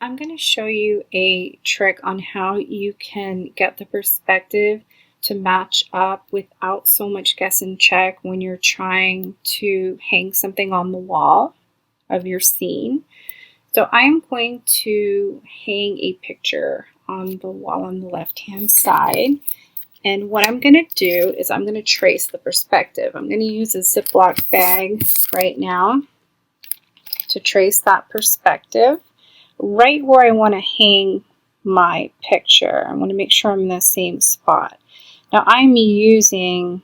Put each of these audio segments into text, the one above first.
I'm going to show you a trick on how you can get the perspective to match up without so much guess and check when you're trying to hang something on the wall of your scene. So I'm going to hang a picture on the wall on the left-hand side. And what I'm going to do is I'm going to trace the perspective. I'm going to use a Ziploc bag right now to trace that perspective right where I want to hang my picture. I want to make sure I'm in the same spot. Now I'm using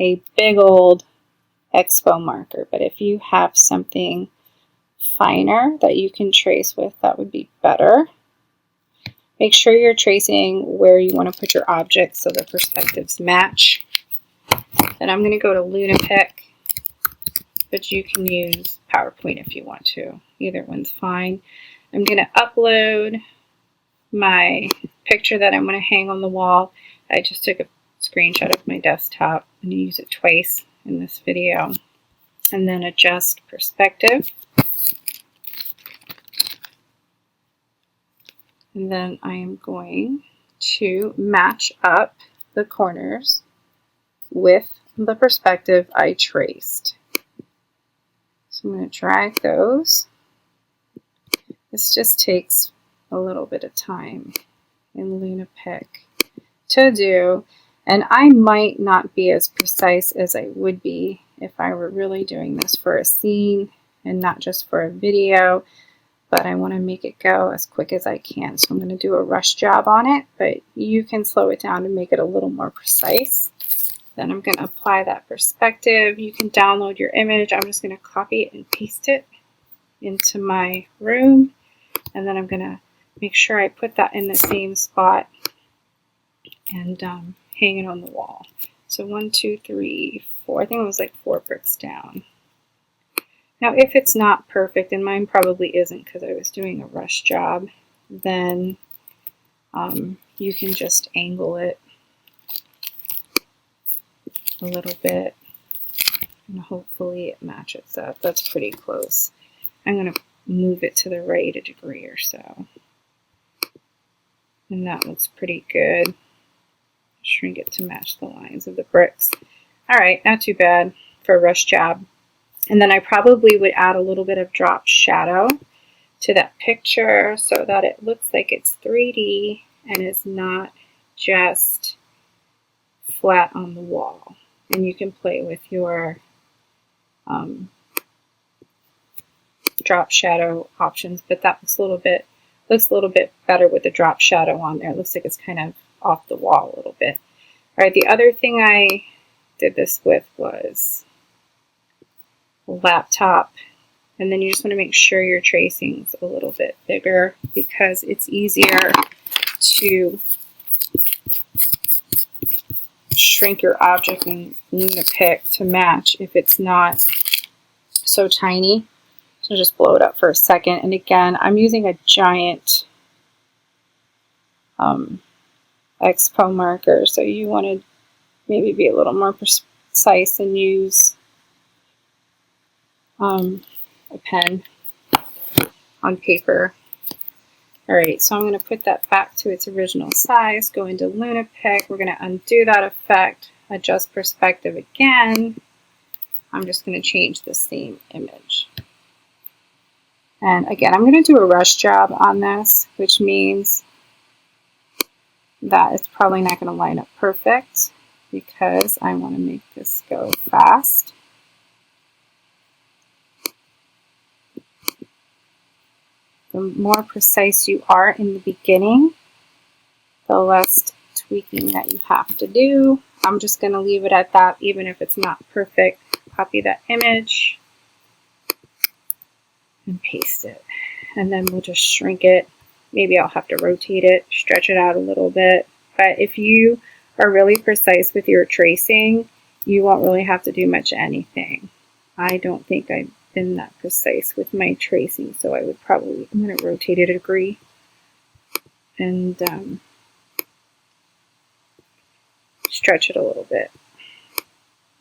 a big old expo marker, but if you have something finer that you can trace with, that would be better. Make sure you're tracing where you want to put your object so the perspectives match. Then I'm going to go to Lunapic, but you can use PowerPoint if you want to. Either one's fine. I'm going to upload my picture that I'm going to hang on the wall. I just took a screenshot of my desktop. I'm going to use it twice in this video. And then adjust perspective. And then I am going to match up the corners with the perspective I traced. So I'm going to drag those. This just takes a little bit of time in Lunapic to do, and I might not be as precise as I would be if I were really doing this for a scene and not just for a video, but I want to make it go as quick as I can. So I'm going to do a rush job on it, but you can slow it down and make it a little more precise. Then I'm going to apply that perspective. You can download your image. I'm just going to copy it and paste it into my room. And then I'm going to make sure I put that in the same spot and hang it on the wall. So 1, 2, 3, 4. I think it was like 4 bricks down. Now if it's not perfect, and mine probably isn't because I was doing a rush job, then you can just angle it a little bit and hopefully it matches up. That's pretty close. I'm going to move it to the right a degree or so. And that looks pretty good. Shrink it to match the lines of the bricks. Alright, not too bad for a rush job. And then I probably would add a little bit of drop shadow to that picture so that it looks like it's 3D and is not just flat on the wall. And you can play with your drop shadow options, but that looks a little bit better with the drop shadow on there. It looks like it's kind of off the wall a little bit. All right, the other thing I did this with was a laptop, and then you just want to make sure your tracing's a little bit bigger because it's easier to shrink your object in Lunapic to match if it's not so tiny. So just blow it up for a second. And again, I'm using a giant expo marker, so you want to maybe be a little more precise and use a pen on paper. Alright, so I'm going to put that back to its original size, go into Lunapic, we're going to undo that effect, adjust perspective again. I'm just going to change the same image. And again, I'm going to do a rush job on this, which means that it's probably not going to line up perfect because I want to make this go fast. The more precise you are in the beginning, the less tweaking that you have to do. I'm just going to leave it at that, even if it's not perfect. Copy that image and paste it. And then we'll just shrink it. Maybe I'll have to rotate it, stretch it out a little bit. But if you are really precise with your tracing, you won't really have to do much anything. I don't think I've been that precise with my tracing, so I would probably, I'm going to rotate it a degree and stretch it a little bit.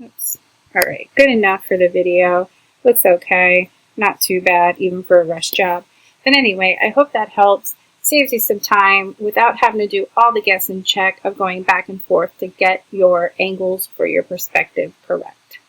Oops. Alright, good enough for the video. Looks okay. Not too bad, even for a rush job. But anyway, I hope that helps. Saves you some time without having to do all the guess and check of going back and forth to get your angles for your perspective correct.